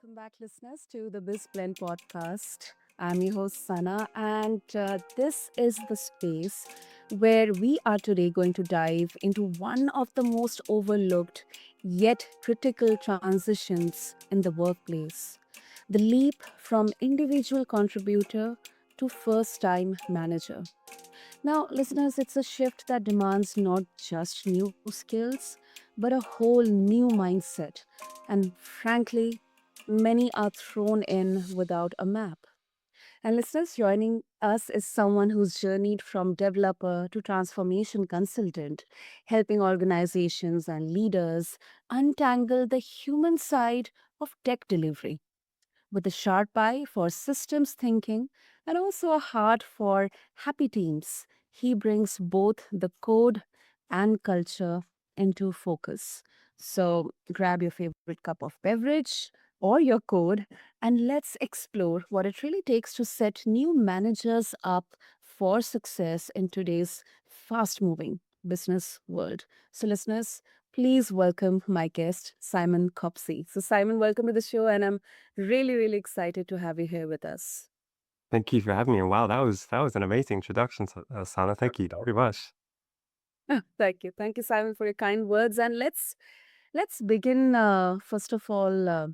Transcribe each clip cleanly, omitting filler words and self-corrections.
welcome back, listeners, to the BizBlend podcast. I'm your host, Sana, and this is the space where we are today going to dive into one of the most overlooked yet critical transitions in the workplace, the leap from individual contributor to first time manager. Now, listeners, it's a shift that demands not just new skills, but a whole new mindset. And frankly, many are thrown in without a map. And listeners, joining us is someone who's journeyed from developer to transformation consultant, helping organizations and leaders untangle the human side of tech delivery with a sharp eye for systems thinking and also a heart for happy teams. He brings both the code and culture into focus. So grab your favorite cup of beverage or your code and let's explore what it really takes to set new managers up for success in today's fast moving business world. So, listeners, please welcome my guest, Simon Copsey. So, Simon, welcome to the show, and I'm really, really excited to have you here with us. Thank you for having me. And wow, that was an amazing introduction, Sana. Thank you very much. Thank you, Simon, for your kind words. And let's begin first of all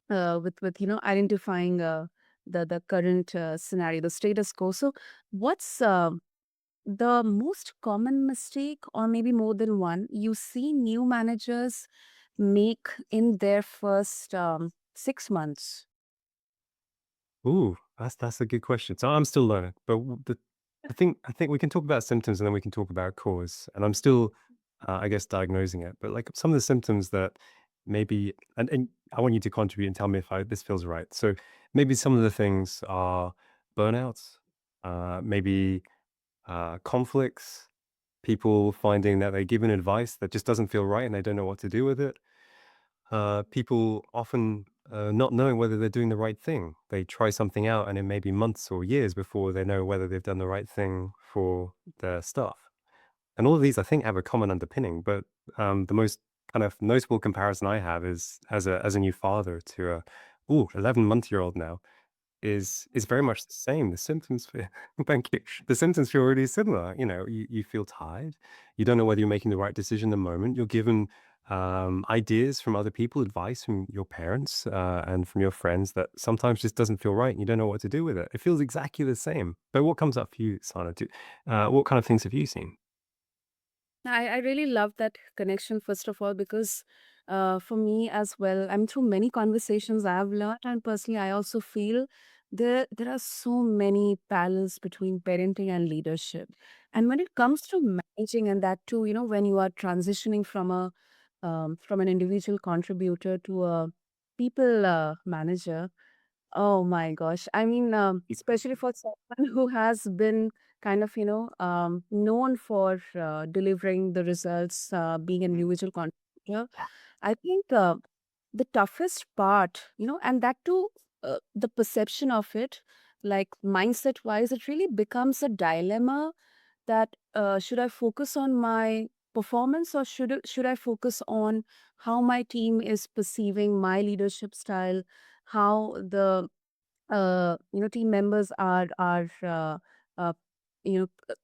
with identifying the current scenario, the status quo. So, what's the most common mistake, or maybe more than one, you see new managers make in their first 6 months? Ooh, that's a good question. So I'm still learning, but I think we can talk about symptoms and then we can talk about cause. And I'm still, I guess, diagnosing it. But like some of the symptoms that maybe, and I want you to contribute and tell me if this feels right. So maybe some of the things are burnouts, maybe conflicts, people finding that they're given advice that just doesn't feel right and they don't know what to do with it. People often not knowing whether they're doing the right thing. They try something out, and it may be months or years before they know whether they've done the right thing for their staff. And all of these, I think, have a common underpinning. But the most kind of notable comparison I have is as a new father to a 11-month-year-old now is very much the same. The symptoms feel thank you. The symptoms feel really similar. You feel tired. You don't know whether you're making the right decision in the moment. You're given ideas from other people, advice from your parents and from your friends that sometimes just doesn't feel right, and you don't know what to do with it. It feels exactly the same. But what comes up for you, Sana? What kind of things have you seen? I really love that connection, first of all, because for me as well, I'm through many conversations I've learned, and personally, I also feel there are so many parallels between parenting and leadership. And when it comes to managing, and that too, when you are transitioning from an individual contributor to a people manager. Oh my gosh. I mean, especially for someone who has been kind of, known for delivering the results, being an individual contributor, I think the toughest part, and that too, the perception of it, like mindset wise, it really becomes a dilemma that should I focus on my performance or should I focus on how my team is perceiving my leadership style, how the team members are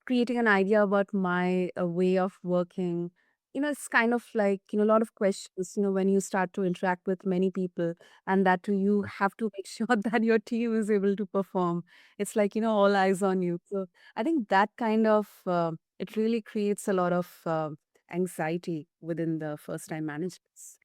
creating an idea about my way of working. It's kind of like, a lot of questions, when you start to interact with many people, and that too, you have to make sure that your team is able to perform. It's like, all eyes on you. So I think that kind of it really creates a lot of anxiety within the first time managers.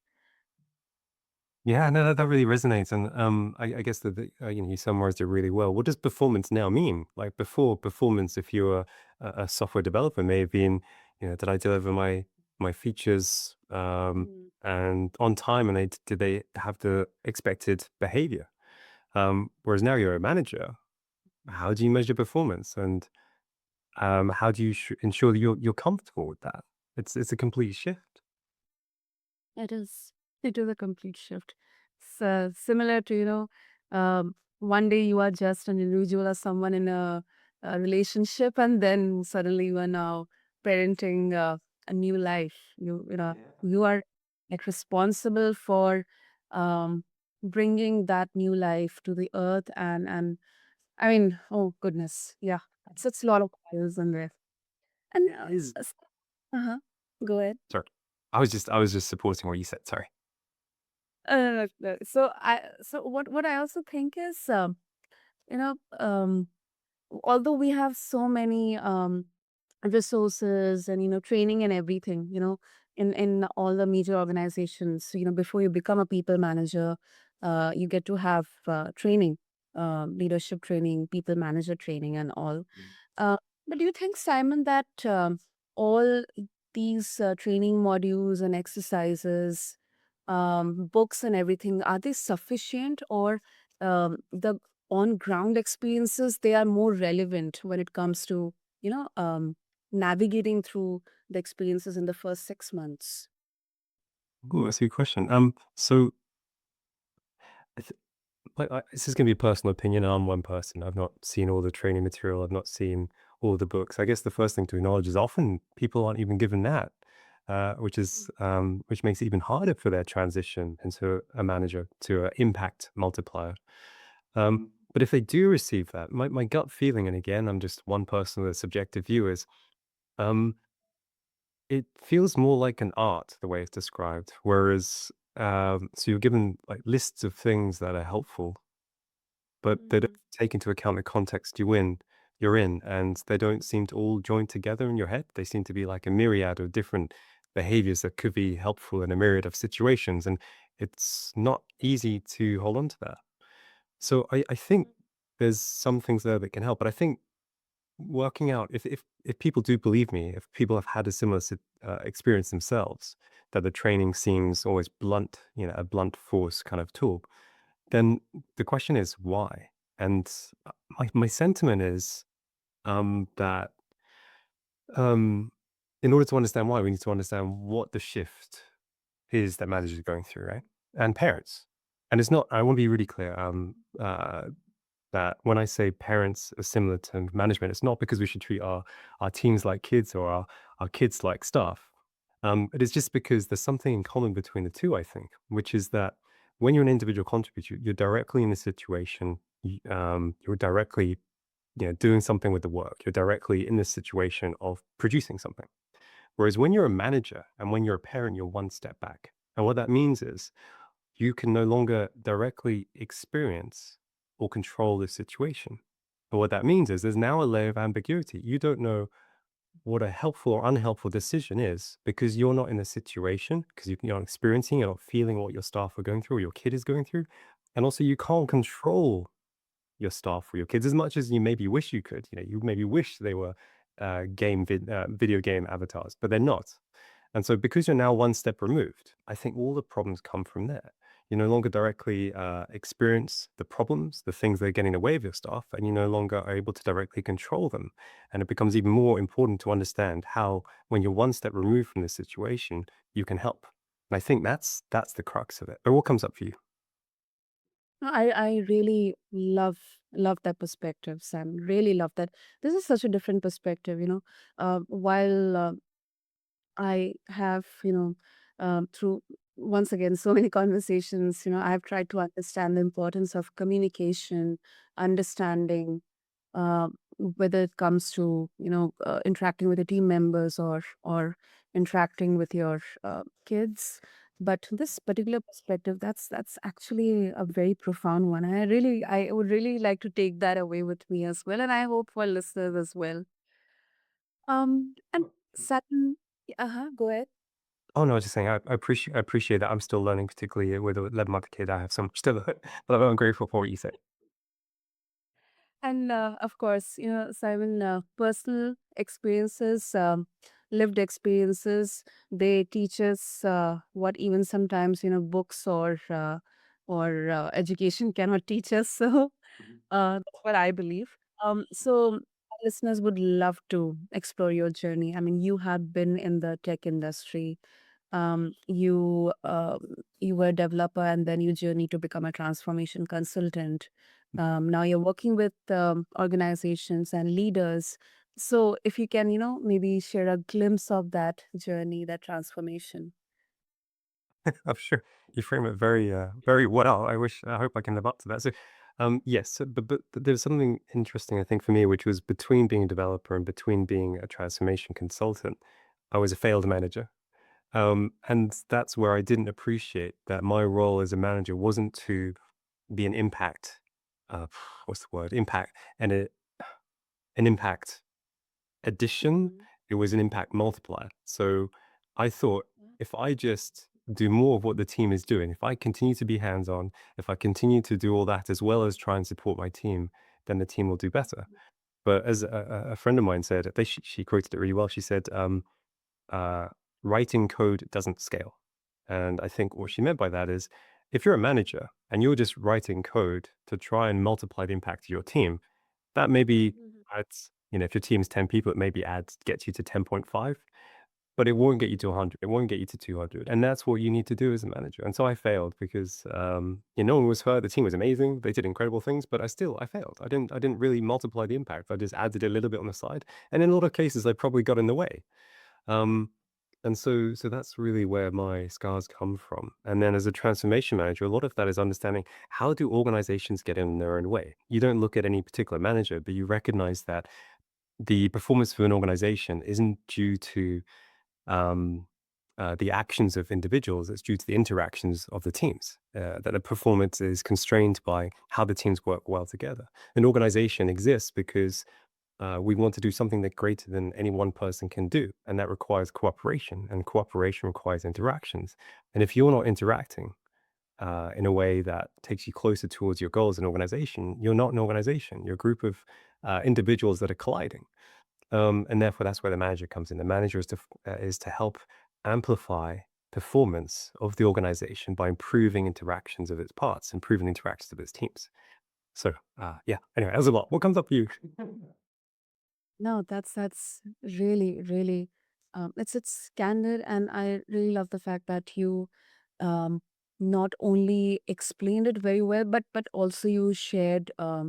Yeah, no, that really resonates, and I guess that you summarized it really well. What does performance now mean? Like before, performance, if you were a software developer, may have been, did I deliver my features Mm. and on time, and did they have the expected behavior? Whereas now you're a manager. How do you measure performance, and how do you ensure that you're comfortable with that? It's a complete shift. It is. It is a complete shift. So similar to, one day you are just an individual or someone in a relationship, and then suddenly you are now parenting a new life. You know, Yeah. you are like responsible for bringing that new life to the earth. And I mean, oh goodness, yeah, it's a lot of piles in there. And Yeah, is uh-huh, go ahead. sorry. I was just supporting what you said. Sorry. No. So what I also think is, you know, although we have so many resources and training and everything, in all the major organizations, before you become a people manager, you get to have training, leadership training, people manager training, and all. uh, but do you think, Simon, that all these training modules and exercises, books and everything, are they sufficient, or the on ground experiences, they are more relevant when it comes to navigating through the experiences in the first 6 months? Ooh, that's a good question. So I th this is gonna be a personal opinion, and I'm one person. I've not seen all the training material. I've not seen all the books. I guess the first thing to acknowledge is often people aren't even given that, which makes it even harder for their transition into a manager, to an impact multiplier. But if they do receive that, my gut feeling, and again, I'm just one person with a subjective view, is um, it feels more like an art the way it's described. Whereas, so you're given like lists of things that are helpful, but they don't Mm. take into account the context you're in, and they don't seem to all join together in your head. They seem to be like a myriad of different behaviors that could be helpful in a myriad of situations, and it's not easy to hold on to that. So I think there's some things there that can help, but I think working out, if people do believe me, if people have had a similar experience themselves, that the training seems always blunt, a blunt force kind of tool, then the question is why? And my sentiment is that um, in order to understand why, we need to understand what the shift is that managers are going through, right? And parents. And it's not, I want to be really clear. That when I say parents are similar to management, it's not because we should treat our teams like kids, or our kids like staff. It is just because there's something in common between the two, I think, which is that when you're an individual contributor, you're directly in the situation. You're directly, doing something with the work. You're directly in this situation of producing something. Whereas when you're a manager and when you're a parent, you're one step back. And what that means is you can no longer directly experience or control the situation. But what that means is there's now a layer of ambiguity. You don't know what a helpful or unhelpful decision is because you're not in the situation, because you're not experiencing, you're not feeling what your staff are going through or your kid is going through. And also, you can't control your staff or your kids as much as you maybe wish you could. You maybe wish they were video game avatars, but they're not. And so because you're now one step removed, I think all the problems come from there. You no longer directly experience the problems, the things that are getting in the way of your staff, and you no longer are able to directly control them. And it becomes even more important to understand how, when you're one step removed from this situation, you can help. And I think that's the crux of it. But what comes up for you? No, I really love that perspective, Sam. Really love that. This is such a different perspective, while I have, through once again so many conversations, I've tried to understand the importance of communication, understanding, uh, whether it comes to interacting with the team members, or interacting with your kids. But this particular perspective, that's actually a very profound one. I would really like to take that away with me as well, and I hope for listeners as well. And Saturn, go ahead. Oh, no, I was just saying I appreciate that. I'm still learning, particularly with a 11-month kid. I have so much to learn, but I'm grateful for what you say. And of course, Simon, personal experiences, lived experiences, they teach us what even sometimes books or education cannot teach us. So that's what I believe. So listeners would love to explore your journey. I mean, you have been in the tech industry. You were a developer, and then you journeyed to become a transformation consultant. Now you're working with organizations and leaders. So if you can, maybe share a glimpse of that journey, that transformation. I'm sure you frame it very, very well. I hope I can live up to that. So, yes, so, but there's something interesting, I think, for me, which was between being a developer and between being a transformation consultant, I was a failed manager. And that's where I didn't appreciate that my role as a manager wasn't to be an impact, uh, what's the word? Impact and an impact addition, Mhm. it was an impact multiplier. So I thought if I just do more of what the team is doing, if I continue to be hands on, if I continue to do all that as well as try and support my team, then the team will do better. But as a friend of mine said, she quoted it really well. She said, uh, writing code doesn't scale. And I think what she meant by that is if you're a manager and you're just writing code to try and multiply the impact of your team, that maybe Mhm. adds, if your team's 10 people, it maybe gets you to 10.5, but it won't get you to 100. It won't get you to 200. And that's what you need to do as a manager. And so I failed because, no one was hurt. The team was amazing. They did incredible things, but I failed. I didn't really multiply the impact. I just added a little bit on the side. And in a lot of cases, I probably got in the way. Um, and so that's really where my scars come from. And then as a transformation manager, a lot of that is understanding how do organizations get in their own way? You don't look at any particular manager, but you recognize that the performance of an organization isn't due to um, the actions of individuals, it's due to the interactions of the teams. That the performance is constrained by how the teams work well together. An organization exists because we want to do something that greater than any one person can do, and that requires cooperation, and cooperation requires interactions. And if you're not interacting in a way that takes you closer towards your goals as an organization, you're not an organization. You're a group of individuals that are colliding, and therefore that's where the manager comes in. The manager is to help amplify performance of the organization by improving interactions of its parts, improving interactions of its teams. So, yeah. Anyway, that was a lot. What comes up for you? No, that's really, really, it's candid, and I really love the fact that you um, not only explained it very well, but also you shared a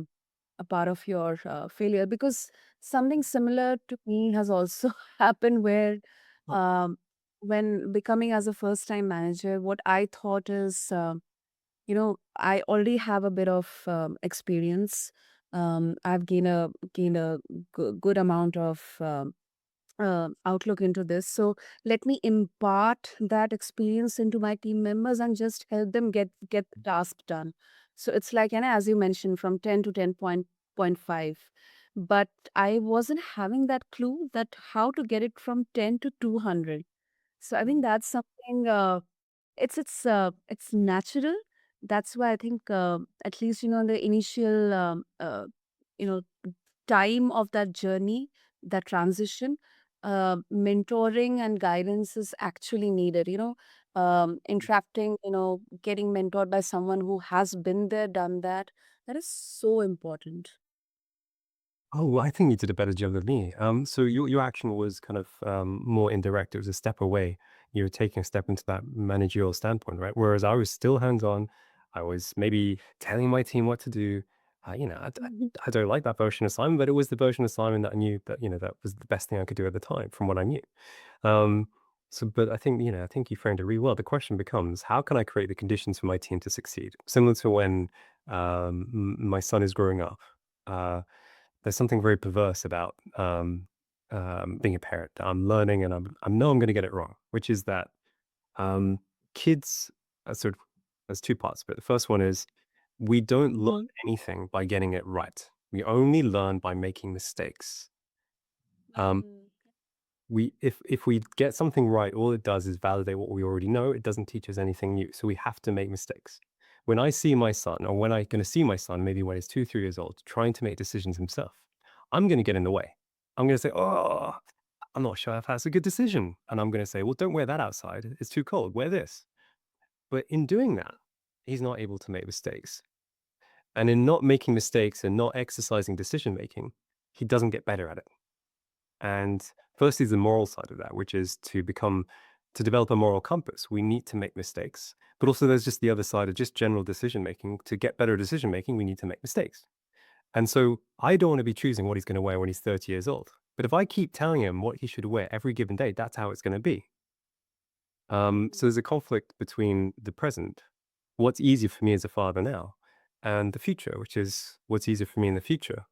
part of your failure, because something similar to me has also happened where um, when becoming as a first time manager, what I thought is, I already have a bit of experience. I've gained a good amount of outlook into this. So let me impart that experience into my team members and just help them get the task done. So it's like, and as you mentioned, from 10 to 10.5. But I wasn't having that clue that how to get it from 10 to 200. So I think that's something. It's natural. That's why I think, at least, the initial, you know time of that journey, that transition, mentoring and guidance is actually needed. Interacting, getting mentored by someone who has been there, done that. That is so important. Oh, well, I think you did a better job than me. So your action was kind of more indirect. It was a step away. You were taking a step into that managerial standpoint, right? Whereas I was still hands on. I was maybe telling my team what to do. I don't like that version of Simon, but it was the version of Simon that I knew that that was the best thing I could do at the time from what I knew. Um, but I think you framed it really well. The question becomes, how can I create the conditions for my team to succeed? Similar to when my son is growing up. Uh, there's something very perverse about being a parent. I'm learning, and I know I'm going to get it wrong, which is that um, kids sort of there's two parts. But the first one is we don't learn Mhm. anything by getting it right. We only learn by making mistakes. Um, Mhm. we if we get something right, all it does is validate what we already know. It doesn't teach us anything new. So we have to make mistakes. When I see my son, or when I'm going to see my son, maybe when he's 2, 3 years old, trying to make decisions himself, I'm going to get in the way. I'm going to say, "Oh, I'm not sure if that's a good decision," and I'm going to say, "Well, don't wear that outside. It's too cold. Wear this." But in doing that, he's not able to make mistakes, and in not making mistakes and not exercising decision making, he doesn't get better at it. And first is the moral side of that, which is to develop a moral compass. We need to make mistakes, but also there's just the other side of just general decision making. To get better decision making, we need to make mistakes. And so I don't want to be choosing what he's going to wear when he's 30 years old. But if I keep telling him what he should wear every given day, that's how it's going to be. So there's a conflict between the present, what's easier for me as a father now, and the future, which is what's easier for me in the future.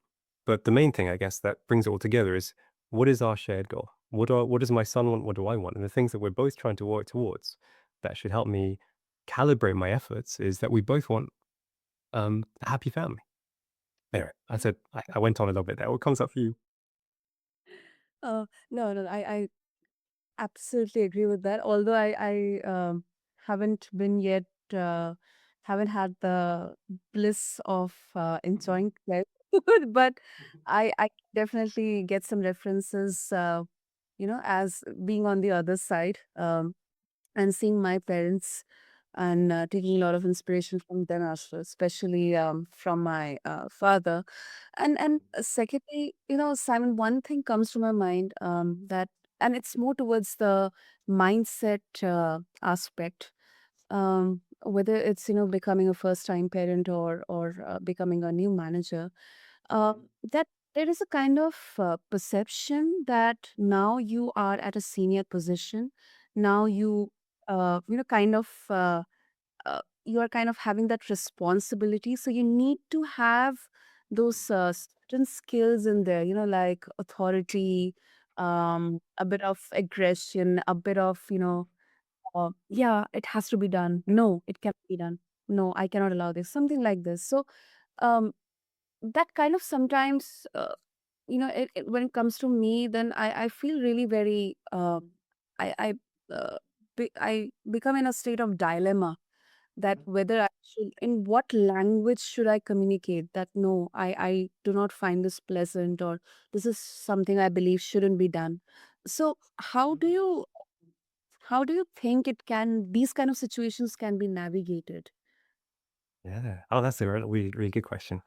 But the main thing, I guess, that brings it all together is what is our shared goal? What does my son want? What do I want? And the things that we're both trying to work towards that should help me calibrate my efforts is that we both want a happy family. Anyway, I went on a little bit there. What comes up for you? No, no, I absolutely agree with that. Although I haven't been yet, uh, haven't had the bliss of enjoying life, but I definitely get some references, as being on the other side, and seeing my parents and taking a lot of inspiration from them as well, especially from my father. And secondly, Simon, one thing comes to my mind, that, and it's more towards the mindset aspect. Whether it's becoming a first time parent or becoming a new manager, that there is a kind of perception that now you are at a senior position. Now kind of you are kind of having that responsibility, so you need to have those certain skills in there, like authority, a bit of aggression, a bit of yeah, it has to be done, no, it cannot be done, no, I cannot allow this, something like this. So um that kind of sometimes, when it comes to me, then I feel really very, I I become in a state of dilemma, that whether I should, in what language should I communicate that no, I do not find this pleasant, or this is something I believe shouldn't be done. So how do you think it can, these kind of situations can be navigated? Yeah. Oh, that's a really, really good question.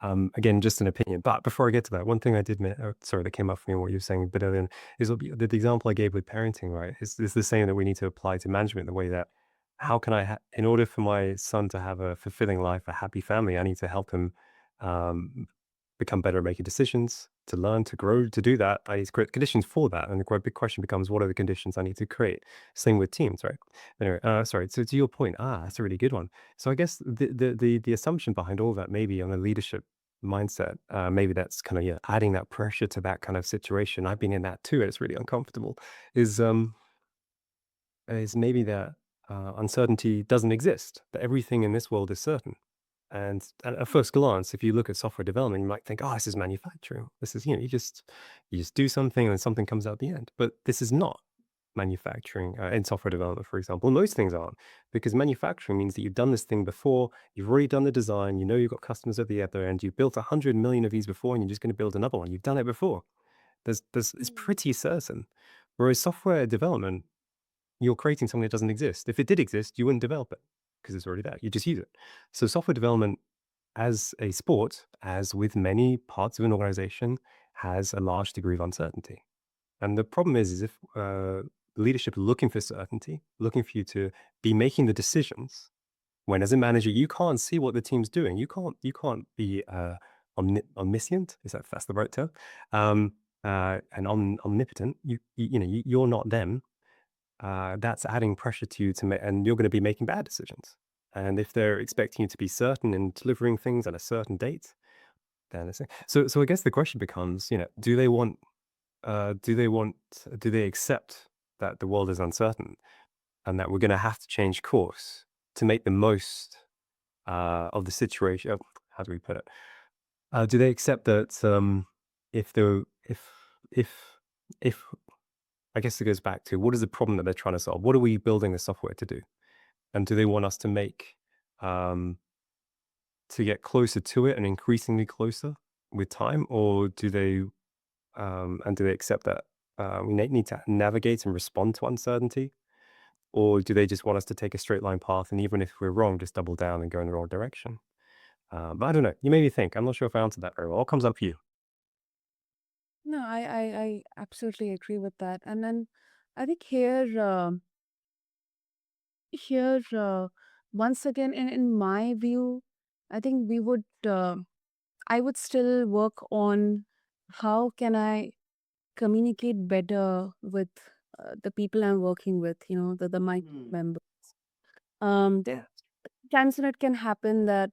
Again, just an opinion. But before I get to that, one thing I did, sorry, that came up for me, what you were saying a bit earlier, is the example I gave with parenting, right? Is the same that we need to apply to management, the way that how can in order for my son to have a fulfilling life, a happy family, I need to help him um, become better at making decisions, to learn, to grow, to do that. I need to create conditions for that. And the quite big question becomes, what are the conditions I need to create? Same with teams, right? Anyway, sorry. So to your point, that's a really good one. So I guess the assumption behind all that, maybe on a leadership mindset, maybe that's kind of, yeah, adding that pressure to that kind of situation. I've been in that too, and it's really uncomfortable. Is is maybe that uncertainty doesn't exist. That everything in this world is certain. And at first glance, if you look at software development, you might think, "Oh, this is manufacturing. This is, you just do something and something comes out at the end." But this is not manufacturing in software development, for example. Most things aren't, because manufacturing means that you've done this thing before. You've already done the design. You know you've got customers at the other end. You've built 100 million of these before, and you're just going to build another one. You've done it before. It's Mm. pretty certain. Whereas software development, you're creating something that doesn't exist. If it did exist, you wouldn't develop it because it's already there. You just use it. So software development as a sport, as with many parts of an organization, has a large degree of uncertainty. And the problem is if leadership are looking for certainty, looking for you to be making the decisions, when as a manager you can't see what the team's doing, you can't be omniscient. Is that's the right term? And omnipotent. You're not them. That's adding pressure to you to make, and you're going to be making bad decisions. And if they're expecting you to be certain in delivering things at a certain date, then it's so. I guess the question becomes, do they want, do they accept that the world is uncertain and that we're going to have to change course to make the most of the situation? How do we put it? Do they accept that if the if if I guess it goes back to what is the problem that they're trying to solve? What are we building the software to do? And do they want us to um, to get closer to it and increasingly closer with time, or do they accept that we need to navigate and respond to uncertainty, or do they just want us to take a straight line path and even if we're wrong, just double down and go in the wrong direction? But I don't know. You made me think. I'm not sure if I answered that very well. What comes up for you? No, I absolutely agree with that. And then I think here, once again, in my view, I think I would still work on how can I communicate better with the people I'm working with, my Mm. member. There are times when it can happen that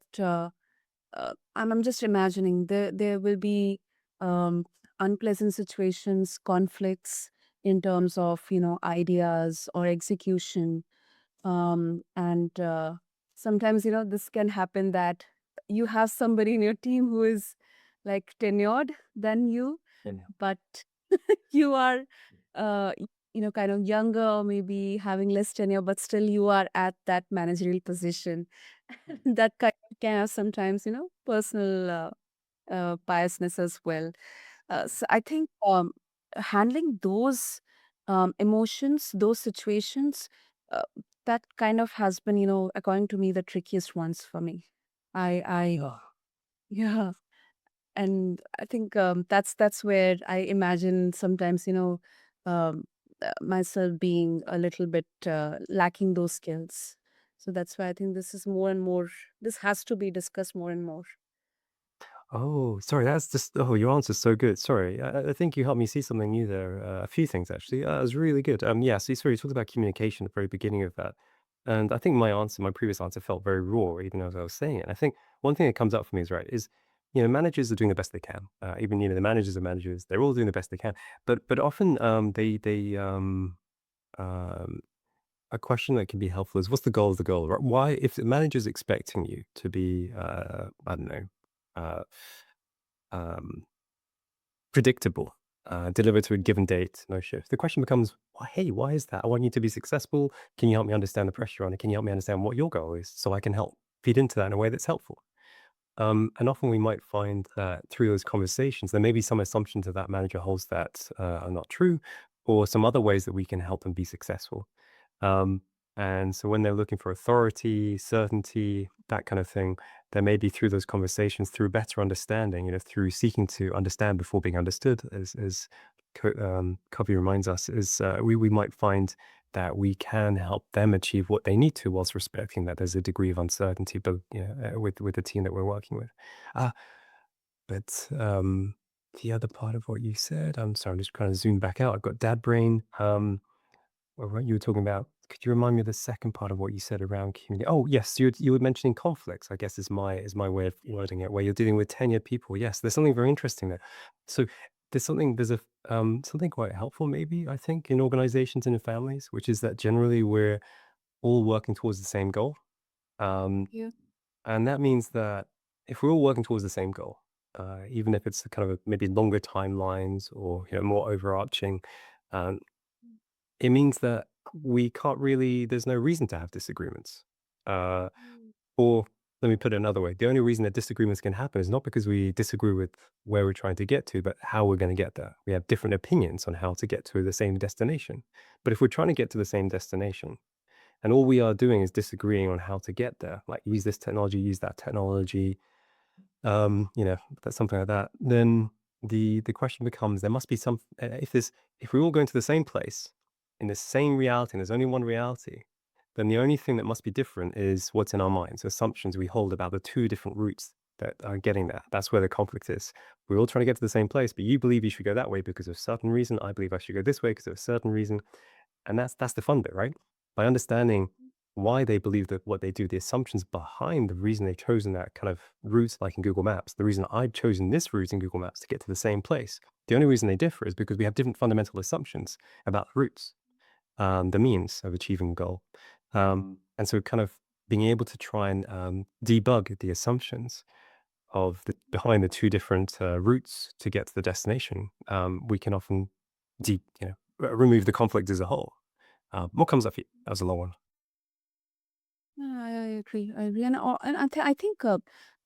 I'm just imagining there will be um, unpleasant situations, conflicts in terms of ideas or execution, and sometimes this can happen that you have somebody in your team who is like tenured than you, Yeah. but you are kind of younger or maybe having less tenure, but still you are at that managerial position. That can have sometimes personal biasness as well. So I think handling those emotions, those situations, uh, that kind of has been, according to me, the trickiest ones for me. Oh. Yeah, and I think that's where I imagine sometimes, myself being a little bit lacking those skills. So that's why I think this is more and more. This has to be discussed more and more. Oh, sorry, that's just oh, your answer's so good. Sorry. I think you helped me see something new there. A few things actually. It was really good. Yeah, so sorry, you talked about communication at the very beginning of that. And I think my previous answer felt very raw, even as I was saying it. I think one thing that comes up for me is right, is managers are doing the best they can. Even the managers of managers, they're all doing the best they can. But often um a question that can be helpful is what's the goal of the goal, right? Why, if the manager's expecting you to be, I don't know, uh, um, predictable, deliver to a given date, no shift. The question becomes, well, hey, why is that? I want you to be successful. Can you help me understand the pressure on it? Can you help me understand what your goal is so I can help feed into that in a way that's helpful? And often we might find that through those conversations, there may be some assumptions that that manager holds that are not true, or some other ways that we can help them be successful. Um, and so when they're looking for authority, certainty, that kind of thing, there may be through those conversations, through better understanding, through seeking to understand before being understood, as Covey reminds us, is we might find that we can help them achieve what they need to, whilst respecting that there's a degree of uncertainty, but with the team that we're working with. Uh, but the other part of what you said, I'm sorry, I'm just trying to zoom back out. I've got dad brain. What you were talking about, could you remind me of the second part of what you said around community? Oh, yes, you were mentioning conflicts, I guess is my way of wording it, where you're dealing with tenured people. Yes, there's something very interesting there. So there's something quite helpful maybe, I think, in organizations and in families, which is that generally we're all working towards the same goal. Um, Yeah. and that means that if we're all working towards the same goal, even if it's kind of maybe longer timelines or more overarching, um, it means that we can't really there's no reason to have disagreements. Uh, or let me put it another way. The only reason that disagreements can happen is not because we disagree with where we're trying to get to, but how we're going to get there. We have different opinions on how to get to the same destination. But if we're trying to get to the same destination and all we are doing is disagreeing on how to get there, like use this technology, use that technology, that's something like that, then the question becomes there must be some if we're all going to the same place in the same reality and there's only one reality, then the only thing that must be different is what's in our minds, assumptions we hold about the two different routes that are getting there. That's where the conflict is. We're all trying to get to the same place, but you believe you should go that way because of a certain reason. I believe I should go this way because of a certain reason. And that's the fun bit, right? By understanding why they believe that what they do, the assumptions behind the reason they've chosen that kind of route, like in Google Maps, the reason I've chosen this route in Google Maps to get to the same place. The only reason they differ is because we have different fundamental assumptions about routes, the means of achieving a goal. And so kind of being able to try and debug the assumptions of behind the two different routes to get to the destination, we can often remove the conflict as a whole. What comes up for you? That was a long one. Yeah, I agree. I agree, and I think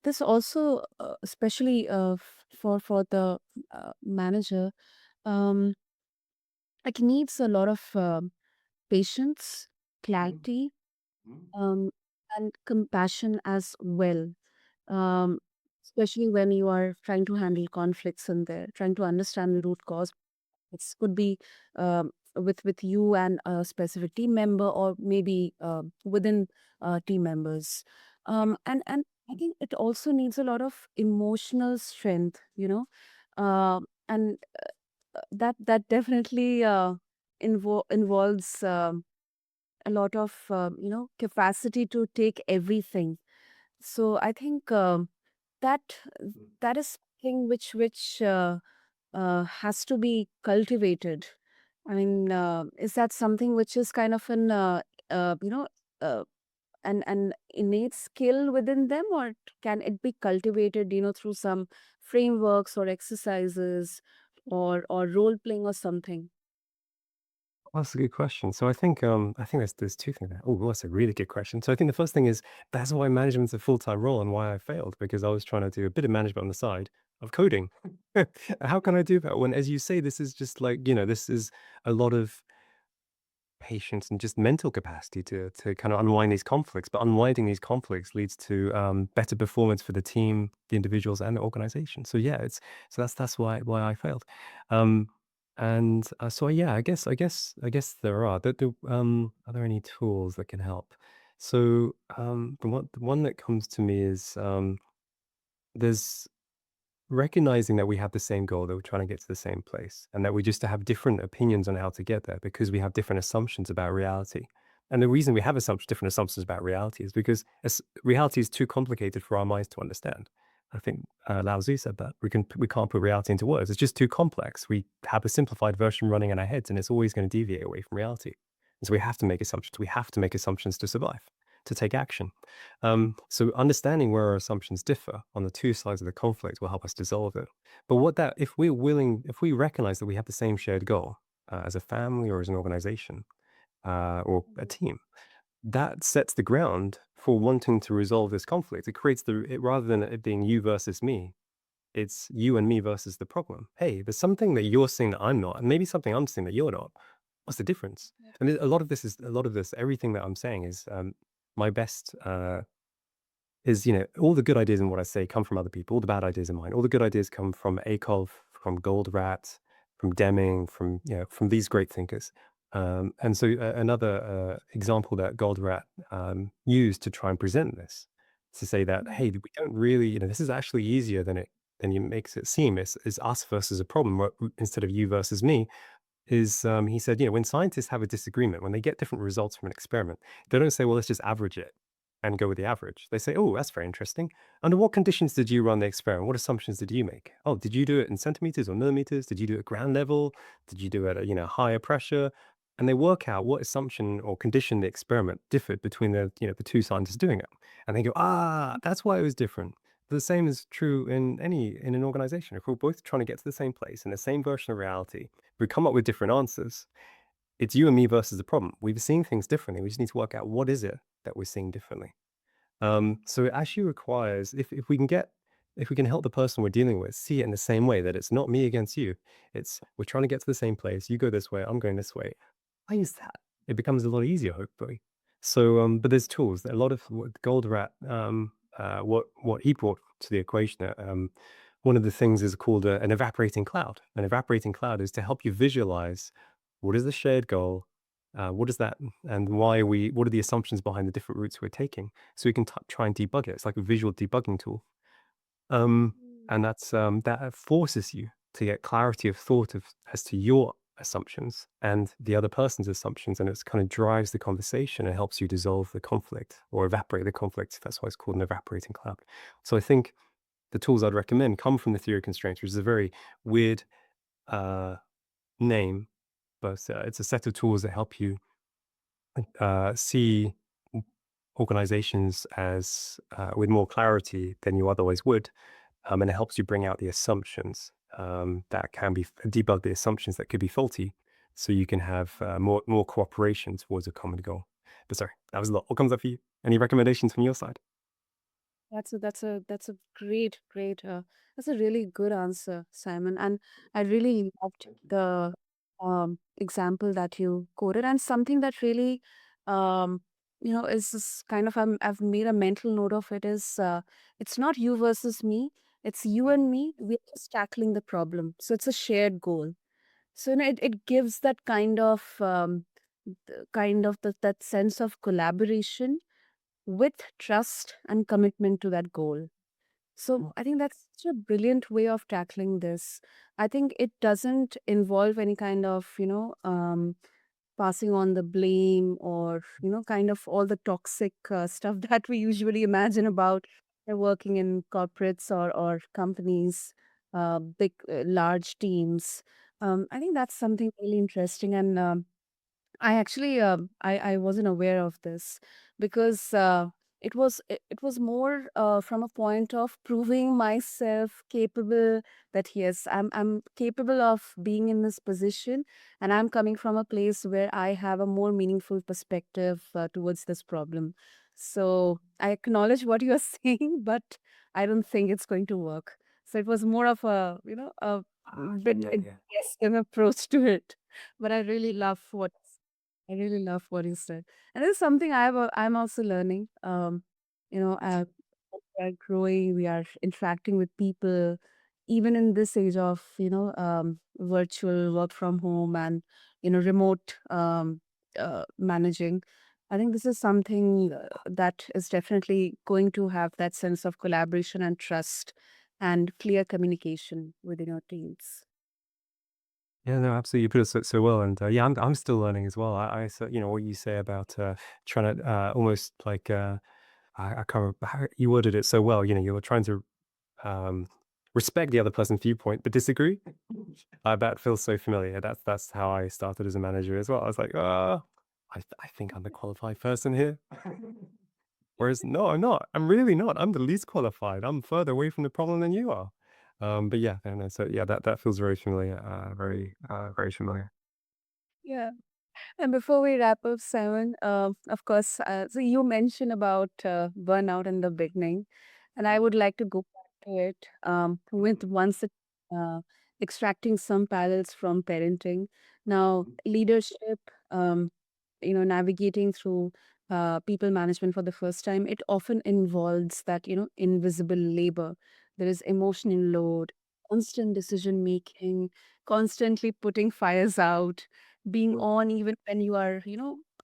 this also, especially for the manager, um, like needs a lot of patience, Mm, clarity, mm, um, and compassion as well. Um, Especially when you are trying to handle conflicts in there, trying to understand the root cause. It could be with you and a specific team member, or maybe within team members. And I think it also needs a lot of emotional strength, and that definitely. involves a lot of capacity to take everything. So I think that that is something which has to be cultivated. I mean, is that something which is kind of uh, you know uh, an innate skill within them, or can it be cultivated, through some frameworks or exercises, or role playing or something? Well, that's a good question. So I think there's two things there. Oh, that's a really good question. So I think the first thing is that's why management's a full-time role and why I failed, because I was trying to do a bit of management on the side of coding. How can I do that when, as you say, this is just like, this is a lot of patience and just mental capacity to kind of unwind these conflicts. But unwinding these conflicts leads to better performance for the team, the individuals, and the organization. So yeah, it's so that's why I failed. Um, and so yeah, I guess there are. Are there any tools that can help? So the one that comes to me is there's recognizing that we have the same goal, that we're trying to get to the same place, and that we just have different opinions on how to get there because we have different assumptions about reality. And the reason we have different assumptions about reality is because reality is too complicated for our minds to understand. I think Lao Tzu said that we can't put reality into words. It's just too complex. We have a simplified version running in our heads, and it's always going to deviate away from reality. And so we have to make assumptions. We have to make assumptions to survive, to take action. So understanding where our assumptions differ on the two sides of the conflict will help us dissolve it. But if we recognize that we have the same shared goal as a family or as an organization or a team, that sets the ground for wanting to resolve this conflict. It creates rather than it being you versus me, it's you and me versus the problem. Hey, there's something that you're seeing that I'm not, and maybe something I'm seeing that you're not. What's the difference? And a lot of this, everything that I'm saying is my best all the good ideas in what I say come from other people. All the bad ideas are mine. All the good ideas come from Akov, from Goldratt, from Deming, from these great thinkers. And so another example that Goldratt used to try and present this, to say that, hey, we don't really, this is actually easier than it makes it seem. It's us versus a problem instead of you versus me. He said, when scientists have a disagreement, when they get different results from an experiment, they don't say, well, let's just average it and go with the average. They say, oh, that's very interesting. Under what conditions did you run the experiment? What assumptions did you make? Oh, did you do it in centimeters or millimeters? Did you do it ground level? Did you do it at, higher pressure? And they work out what assumption or condition the experiment differed between the two scientists doing it. And they go, that's why it was different. The same is true in an organization. If we're both trying to get to the same place in the same version of reality, we come up with different answers. It's you and me versus the problem. We've seen things differently. We just need to work out what is it that we're seeing differently. So it actually requires if we can help the person we're dealing with see it in the same way, that it's not me against you. It's we're trying to get to the same place. You go this way, I'm going this way. Why is that? It becomes a lot easier, hopefully. So, but there's tools. A lot of what Goldratt, what he brought to the equation. One of the things is called an evaporating cloud. An evaporating cloud is to help you visualize what is the shared goal, what is that, and why what are the assumptions behind the different routes we're taking, so we can try and debug it. It's like a visual debugging tool. Um, and that forces you to get clarity of thought as to your assumptions and the other person's assumptions, and it's kind of drives the conversation and helps you dissolve the conflict or evaporate the conflict. That's why it's called an evaporating cloud. So I think the tools I'd recommend come from the theory of constraints, which is a very weird uh, name, but it's a set of tools that help you see organizations as with more clarity than you otherwise would, and it helps you bring out the assumptions that can be debug the assumptions that could be faulty, so you can have more cooperation towards a common goal. But sorry, that was a lot. What comes up for you? Any recommendations from your side? That's a great that's a really good answer, Simon. And I really loved the example that you quoted, and something that really is this kind of I've made a mental note of it is it's not you versus me, it's you and me. We're just tackling the problem. So it's a shared goal. So it gives that that sense of collaboration with trust and commitment to that goal. So I think that's such a brilliant way of tackling this. I think it doesn't involve any kind of, passing on the blame or, kind of all the toxic stuff that we usually imagine about working in corporates or companies, big, large teams. I think that's something really interesting. And I actually I wasn't aware of this because it was more from a point of proving myself capable that yes I'm capable of being in this position, and I'm coming from a place where I have a more meaningful perspective towards this problem. So I acknowledge what you are saying, but I don't think it's going to work. So it was more of a a bit Yeah, yeah. an approach to it. But I really love what you said. And it's something I'm also learning. You know, uh, we are growing, we are interacting with people, even in this age of, virtual work from home and, remote managing. I think this is something that is definitely going to have that sense of collaboration and trust and clear communication within your teams. Yeah, no, absolutely. You put it so well, and yeah, I'm still learning as well. You know, what you say about trying to almost like I can't remember how you worded it so well. You know, you're trying to um, respect the other person's viewpoint, but disagree. That feels so familiar. That's how I started as a manager as well. I was like, I think I'm the qualified person here. Whereas, no, I'm not. I'm really not. I'm the least qualified. I'm further away from the problem than you are. But yeah, I know. So yeah, that feels very familiar. Very familiar. Yeah. And before we wrap up, Simon, of course, so you mentioned about burnout in the beginning, and I would like to go back to it with once it, uh, extracting some parallels from parenting. Now, leadership, um, navigating through people management for the first time, it often involves that, invisible labor. There is emotional load, constant decision making, constantly putting fires out, being on even when you are,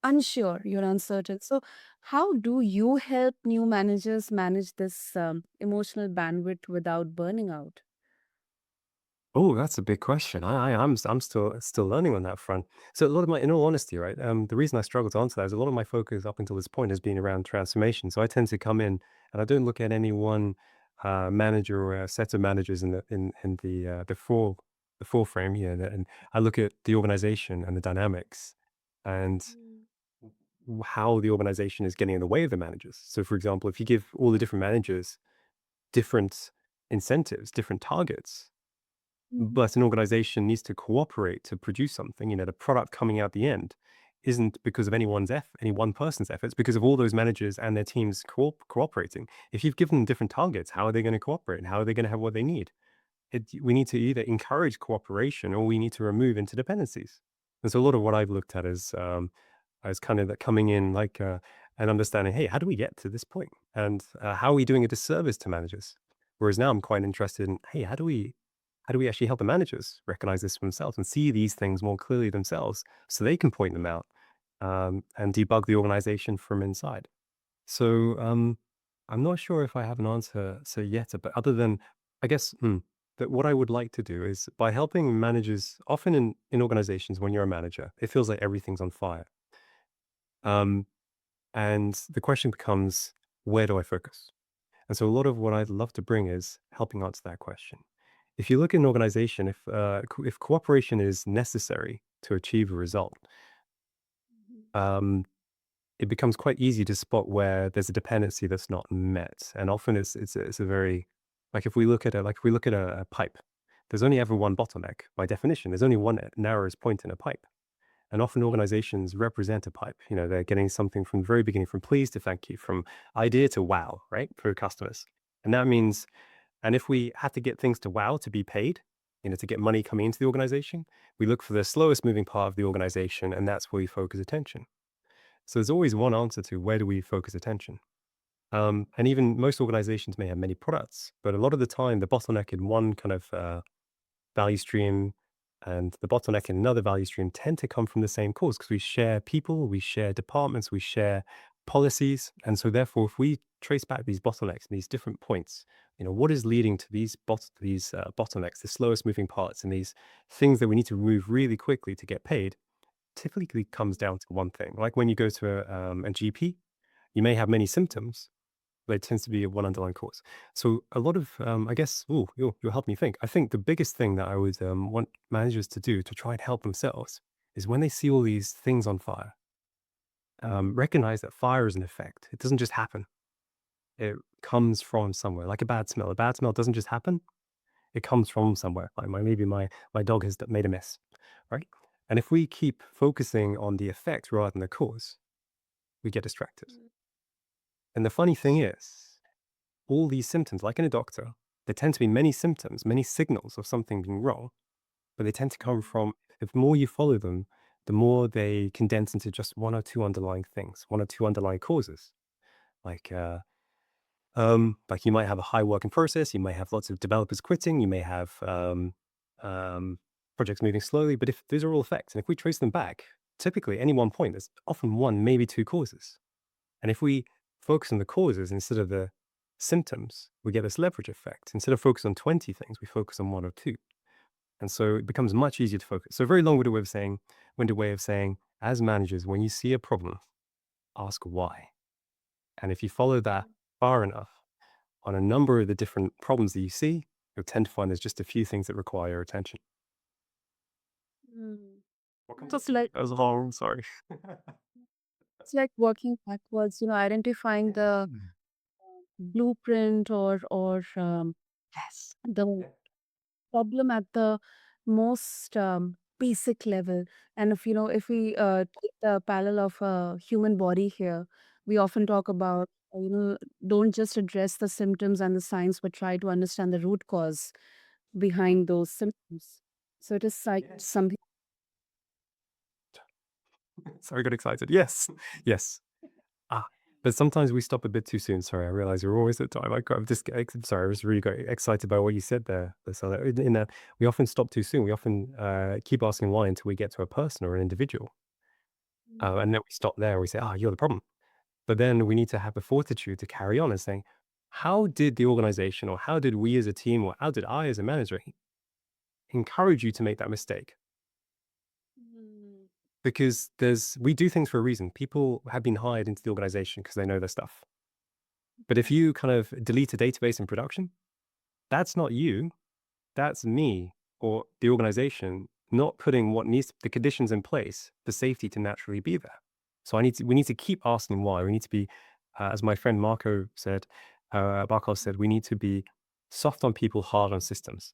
unsure, you're uncertain. So, how do you help new managers manage this emotional bandwidth without burning out? Oh, that's a big question. I'm still learning on that front. So a lot of my, in all honesty, right? The reason I struggle to answer that is a lot of my focus up until this point has been around transformation. So I tend to come in and I don't look at any one manager or a set of managers in the full frame here, and I look at the organization and the dynamics and how the organization is getting in the way of the managers. So, for example, if you give all the different managers different incentives, different targets, Mhm. but an organization needs to cooperate to produce something. You know, the product coming out the end isn't because of any one person's efforts, because of all those managers and their teams cooperating. If you've given them different targets, how are they going to cooperate? How are they going to have what they need? We need to either encourage cooperation or we need to remove interdependencies. And so a lot of what I've looked at is as kind of that coming in like and understanding, hey, how do we get to this point? And how are we doing a disservice to managers? Whereas now I'm quite interested in, hey, how do we actually help the managers recognize this for themselves and see these things more clearly themselves so they can point them out and debug the organization from inside? So I'm not sure if I have an answer so yet, but other than, I guess, that what I would like to do is by helping managers, often in organizations, when you're a manager, it feels like everything's on fire. Um, and the question becomes, where do I focus? And so a lot of what I'd love to bring is helping answer that question. If you look at an organization, if cooperation is necessary to achieve a result, um, it becomes quite easy to spot where there's a dependency that's not met. And often it's a very like if we look at a pipe, there's only ever one bottleneck by definition. There's only one narrowest point in a pipe. And often organizations represent a pipe. You know, they're getting something from the very beginning, from please to thank you, from idea to wow, right? For customers. And that means, and if we had to get things to wow to be paid, you know, to get money coming into the organization, we look for the slowest moving part of the organization, and that's where we focus attention. So there's always one answer to where do we focus attention. And even most organizations may have many products, but a lot of the time, the bottleneck in one kind of value stream and the bottleneck in another value stream tend to come from the same cause because we share people, we share departments, we share policies. And so, therefore, if we trace back these bottlenecks and these different points, What is leading to these bottlenecks, the slowest moving parts, and these things that we need to move really quickly to get paid, typically comes down to one thing. Like when you go to a GP, you may have many symptoms, but it tends to be one underlying cause. So a lot of, I guess, you'll help me think. I think the biggest thing that I would want managers to do to try and help themselves is when they see all these things on fire, recognize that fire is an effect. It doesn't just happen. It comes from somewhere, like a bad smell. A bad smell doesn't just happen. It comes from somewhere. Like maybe my dog has made a mess, right? And if we keep focusing on the effect rather than the cause, we get distracted. And the funny thing is, all these symptoms, like in a doctor, there tend to be many symptoms, many signals of something being wrong, but they tend to come from, if the more you follow them, the more they condense into just one or two underlying things, one or two underlying causes. Like, like you might have a high working process, you may have lots of developers quitting, you may have um, projects moving slowly, but if these are all effects, and if we trace them back, typically any one point, there's often one, maybe two causes. And if we focus on the causes instead of the symptoms, we get this leverage effect. Instead of focus on 20 things, we focus on one or two. And so it becomes much easier to focus. So a very winded way of saying, as managers, when you see a problem, ask why. And if you follow that far enough on a number of the different problems that you see, you'll tend to find there's just a few things that require your attention. Mm. What comes So up it's to you? like That was long, sorry. working backwards, identifying the Mm. blueprint or Yes. the Yeah. problem at the most basic level. And if we take the parallel of a human body here, we often talk about, don't just address the symptoms and the signs, but try to understand the root cause behind those symptoms. So it is like Yes. something. Sorry, I got excited. Yes. Yes. Ah, but sometimes we stop a bit too soon. Sorry, I realize you're always at time. I'm just sorry. I was really got excited by what you said there. So in that, we often stop too soon. We often keep asking why until we get to a person or an individual, and then we stop there. And we say, "Ah, you're the problem." But then we need to have the fortitude to carry on and saying, "How did the organization, or how did we as a team, or how did I as a manager encourage you to make that mistake?" Mm. Because we do things for a reason. People have been hired into the organization because they know their stuff. But if you kind of delete a database in production, that's not you, that's me or the organization not putting what needs the conditions in place for safety to naturally be there. So we need to keep asking why. We need to be, as my friend Barkov said, we need to be soft on people, hard on systems.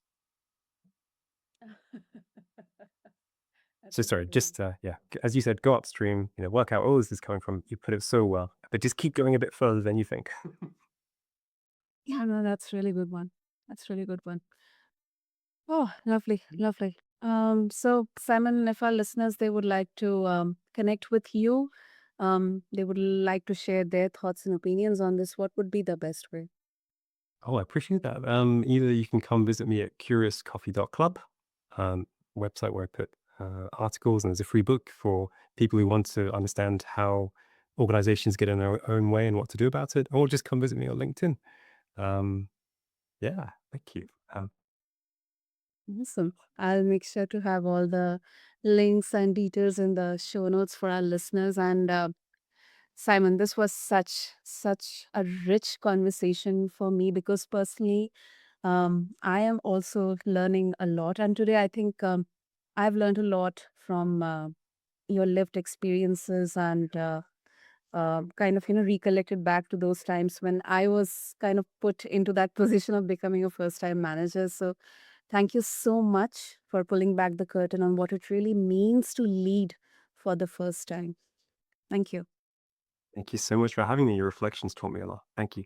That's So a good sorry, one. just yeah, as you said, go upstream, work out where all this is coming from. You put it so well, but just keep going a bit further than you think. Yeah, no, that's really good one. That's really good one. Oh, lovely, lovely. So Simon, if our listeners they would like to connect with you, they would like to share their thoughts and opinions on this, what would be the best way? Oh, I appreciate that. Either you can come visit me at curiouscoffee.club, um, website where I put articles, and there's a free book for people who want to understand how organizations get in their own way and what to do about it, or just come visit me on LinkedIn. Um, yeah, thank you. Awesome. I'll make sure to have all the links and details in the show notes for our listeners. And Simon, this was such a rich conversation for me because personally, I am also learning a lot. And today, I think I've learned a lot from your lived experiences and kind of recollected back to those times when I was kind of put into that position of becoming a first time manager. So thank you so much for pulling back the curtain on what it really means to lead for the first time. Thank you. Thank you so much for having me. Your reflections taught me a lot. Thank you.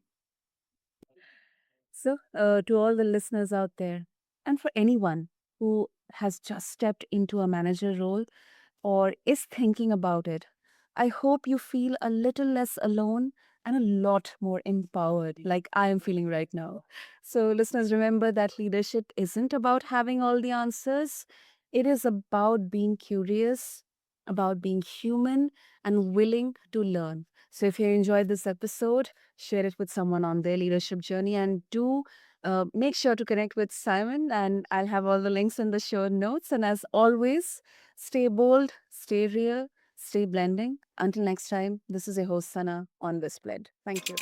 So, to all the listeners out there, and for anyone who has just stepped into a manager role or is thinking about it, I hope you feel a little less alone and a lot more empowered, like I am feeling right now. So, listeners, remember that leadership isn't about having all the answers, it is about being curious, about being human and willing to learn. So, if you enjoyed this episode, share it with someone on their leadership journey, and do make sure to connect with Simon. And I'll have all the links in the show notes. And as always, stay bold, stay real, stay blending. Until next time, this is your host, Sana on BizBlend. Thank you.